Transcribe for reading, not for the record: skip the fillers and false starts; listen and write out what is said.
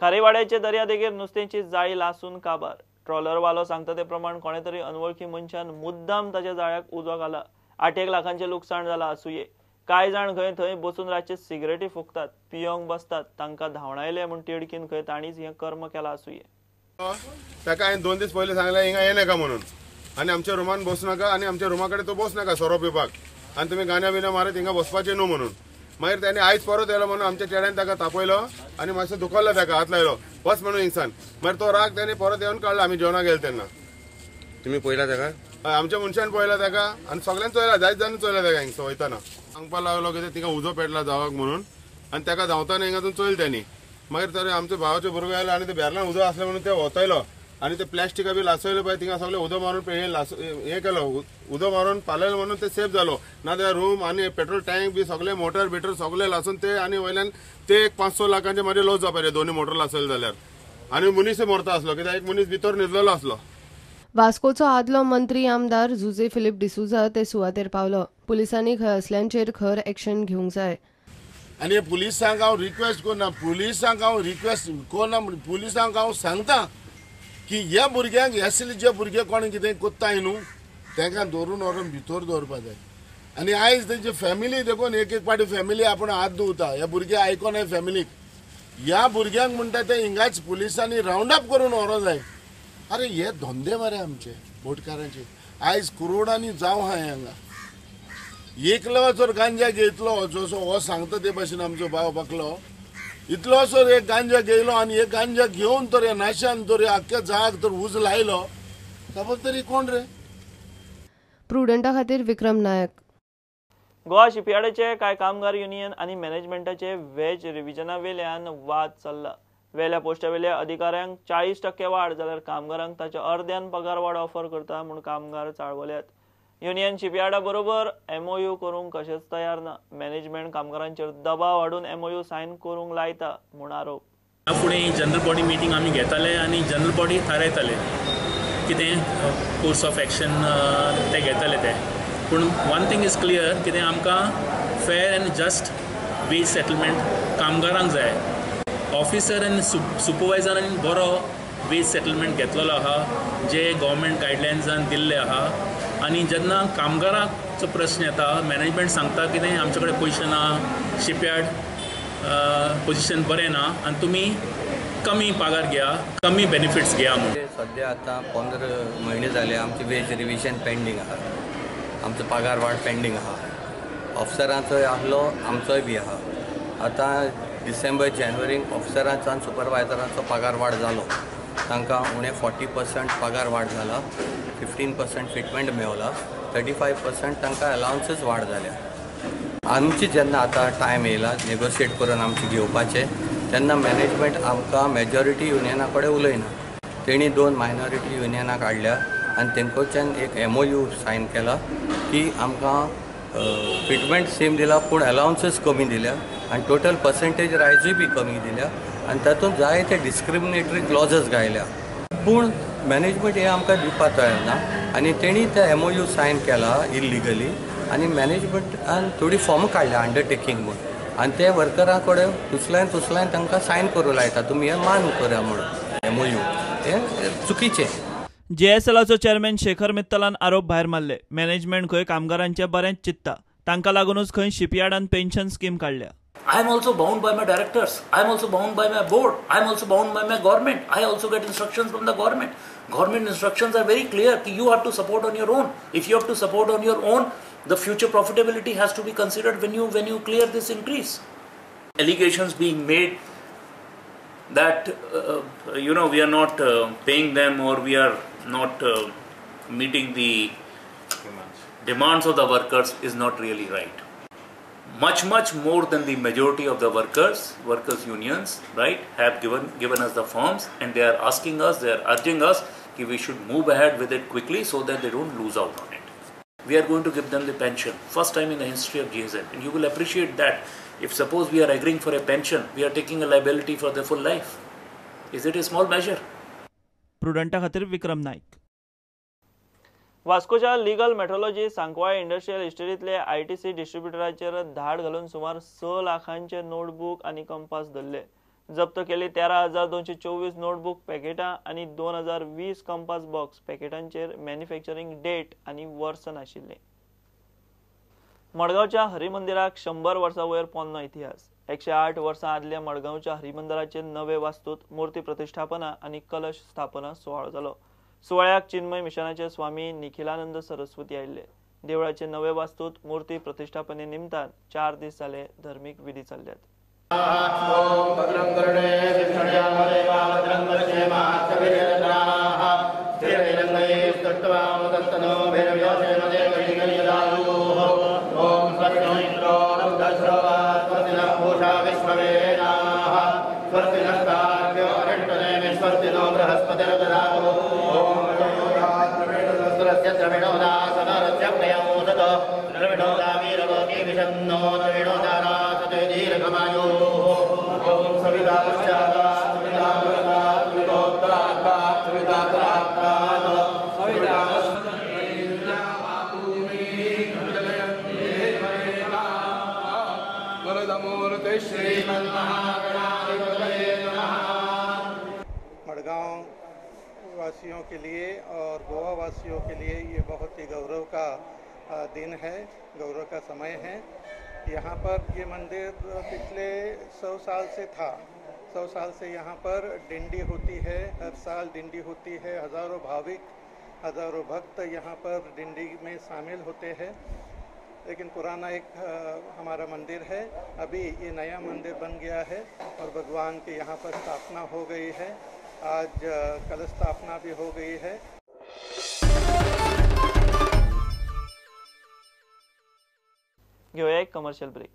खारेवाड्याचे दर्यादेगेर नुस्त्याची जाळी लासून काबार। ट्रॉलरवालो सांगता ते प्रमाण कोणे तरी अनवळखी मनशान मुद्दाम ताच्या जाळ्याक उजो घाला। 8 लाखांचे लुकसाण जाला आसुये। काय जाण थंय बसून रातचे सिगरेटी फुकतात, पियोंक बसतात, तांकां धांवडायले म्हूण तिडकीन खंय ताणीच हें कर्म केला आसुये। ताका हांवें 2 दीस पयलीं सांगलें हिंगा येनाका म्हणून, आनी आमच्या रुमान बसू नाका आनी आमच्या रुमा कडेन तो बस नाका सोरो पिवपाक, आनी तुमी गाण्या बिण्या मारत हिंगा बसपाचें न्हू म्हणून। मागीर ताणें आयज परत येयलो म्हणून आमच्या चेड्यान ताका तापयलो आनी मातसो दुखरलो ताका हात लायलो बस म्हणून हिंगसान। मागीर तो राग ताणें परत येवन काडलो आमी जेवणाक गेले तेन्ना। तुम्ही पळयला ताका? आमच्या मनशान पळयला ताका आनी सगळ्यांनी चोयला, जायत जाण चोयला ताका हिंगसर वयताना। सांगपाक लागलो कितें तिका उजो पेटला जावाक म्हणून, आनी ताका धांवताना हिंगातून चोयले तांणी। मागीर तर आमच्या भावाचे भुरगो आयलो आनी ते बेरलान उदो आसलें म्हणून ते वतयलो आनी ते प्लास्टिका बी लासयले पळय थिंगा सगळे उदो मारून हें केलो, उदो मारून पालयलो म्हणून ते सेफ जालो। नाजाल्यार रूम आनी पेट्रोल टँक बी सगळे मोटर बिटर सगळे लासून ते आनी वयल्यान ते 5-6 लाखांचे मागीर लॉस जावपाचे दोन्ही मोटर लासयले जाल्यार। आनी मनीस मरता आसलो कित्याक एक मनीस भितर न्हिदलेलो आसलो। वास्कोचो आदलो मंत्री आमदार जुजे फिलिप डिसूजा ते सुवातेर पावलो। पुलिसांनी खंय असल्यांचेर खर एक्शन घेवंक जाय। आनी पुलिसांक हांव रिक्वेस्ट करना, पुलिसांक हांव सांगता की ह्या भुरग्यांक असले जे भुरगे कोण कितें कोत्ताय न्हू तांकां धरून व्हरून भितर दवरपा जाय। आनी आयज तेंची फॅमिली देखून एक पाटी फॅमिली आपण हात धुवता, ह्या भुरगे आयकोनाय फॅमिलीक। ह्या भुरग्यांक म्हणटा ते हिंगाच पुलिसांनी रावंड अप करून व्हरो जाय। अरे हे धंदे मरे आमचे बोटकारांचे आयज करोडांनी जावं हाय हांगा। एकलो जर गांजा घेतलो जसो हो सांगता ते भाशेन आमचो भाव बाकलो इतलो सर एक गांजा घेयलो आनी एक गांजा घेवन तर ह्या नाशान तर आख्या जाग तर उज लायलो ताबो तरी कोण रे। प्रुडंटा खातीर विक्रम नायक। गोवा शिपयार्डाचे कांय कामगार युनियन आनी मॅनेजमेंटाचे वेज रिव्हिजना वेल्यान वाद चल्ला। वेल्या पोस्टा वेल्या अधिकाऱ्यांक 40% वाड जाल्यार कामगारांक ताच्या अर्ध्यान पगार वाड ऑफर करता म्हूण कामगार चाळवल्यात। युनियन शिपयार्डा बरोबर MOU करूंक कशेंच तयार ना। मॅनेजमेंट कामगारांचेर दबाव हाडून MOU सायन करूंक लायता म्हूण आरोप। फुडें जनरल बॉडी मिटींग आमी घेताले आनी जनरल बॉडी थारायताले कितें कोर्स ऑफ एक्शन ते घेताले ते। पूण वन थिंग इज क्लियर कितें आमकां फेर एंड जस्ट वेज सेटलमेंट कामगारांक जाय। ऑफिसर आनी सुपरवायझरांनी बरो वेज सेटलमेंट घेतलेलो आहा जे गव्हर्मेंट गायडलायन्सान दिल्ले आहा। आनी जेन्ना कामगारांचो प्रश्न येता मॅनेजमेंट सांगता कितें आमचे कडेन पयशे ना, शिपयार्ड पोजिशन बरें ना आनी तुमी कमी पगार घेया, कमी बेनिफिट्स घेया म्हणून। सध्या आतां 15 म्हयने जाले आमचे वेज रिव्हिजन पेंडींग आहा, आमचो पगार वाड पेंडींग आहा। ऑफिसरांचोय आहलो आमचोय बी आहा। आतां डिसेंबर जानेवारीक ऑफिसरांचो आनी सुपरवायझरांचो पगार वाड जालो, तांकां उणे 40% पगार वाड जाला, 15% फिटमेंट मेळला, 35% तांकां अलावन्सीस वाड जाल्या। आमची जेन्ना आतां टायम येयला नेगोशिएट करून आमचे घेवपाचे तेन्ना मॅनेजमेंट आमकां मेजॉरिटी युनियना कडेन उलयना। तेणी 2 मायनॉरिटी युनियनाक हाडल्या आनी तेंकोच्यान एक MOU सायन केला की आमकां फिटमेंट सेम दिला पूण अलावन्सीस कमी दिल्या आनी टोटल पर्सेंटेज रायजूय बी कमी दिल्या आनी तातूंत जायते डिस्क्रिमिनेटरी क्लॉजेस घायल्या। पूण मॅनेजमेंट हे आमकां दिवपाक तयार ना आनी तेणी ते MOU सायन केला इल्लिगली आनी मॅनेजमेंटान थोडी फॉर्म काडल्या अंडरटेकींग म्हणून आनी ते वर्करां कडेन तुसल्यान तांकां सायन करूं लायता तुमी हें मान करा म्हणून MOU हें चुकीचें। JSLचो चेअरमॅन शेखर मित्तलान आरोप भायर मारले। मॅनेजमेंट खंय कामगारांचे बरेंच चित्ता, तांकां लागूनच खंय शिपयार्डान पेन्शन स्कीम काडल्या। I am also bound by my directors. I am also bound by my board. I am also bound by my government. I also get instructions from the government. Government instructions are very clear. You have to support on your own. If you have to support on your own, the future profitability has to be considered when you clear this increase. Allegations being made that we are not paying them or we are not meeting the demands of the workers is not really right. Much more than the majority of the workers unions, right, have given us the forms and they are asking us, they are urging us that we should move ahead with it quickly so that they don't lose out on it. We are going to give them the pension, first time in the history of GSL, and you will appreciate that. If suppose we are agreeing for a pension, we are taking a liability for their full life. Is it a small measure? प्रुडंटा खातीर विक्रम नायक। वास्कोच्या legal metrology Sancoale industrial इस्टेटीतले ITC डिस्ट्रीब्युटराचेर धाड घालून सुमार 6 लाखांचे notebook आनी कंपास धरले। जप्त केली 13,224 नोटबुक पॅकेटां आणि 2020 कंपास बॉक्स पॅकेटांचेर मॅन्युफॅक्चरिंग डेट आणि वर्स नाशिल्ले. मडगांवच्या हरिमंदिराक 100 वर्सां वयर पोरनो इतिहास. 108 वर्सां आदल्या मडगांवच्या हरिमंदिराचे नवे वास्तूत मूर्ती प्रतिष्ठापना आणि कलश स्थापना सुवाळो जालो. सुवाळ्याक चिन्मय मिशनाचे स्वामी निखिलानंद सरस्वती आयिल्ले. देवळाचे नवे वास्तूत मूर्ती प्रतिष्ठापने निमतान 4 दीस जाले धर्मीक विधी चल्ल्यात. मडगांव वासियों के लिए और गोवा वासियों के लिए ये बहुत ही गौरव का दिन है, गौरव का समय है. यहाँ पर ये मंदिर पिछले 100 साल से था. 100 साल से यहाँ पर डिंडी होती है, हर साल डिंडी होती है. हज़ारों भाविक, हज़ारों भक्त यहाँ पर डिंडी में शामिल होते हैं. लेकिन पुराना एक हमारा मंदिर है, अभी ये नया मंदिर बन गया है और भगवान की यहाँ पर स्थापना हो गई है. आज कलश स्थापना भी हो गई है. घेऊया एक कमर्शियल ब्रेक.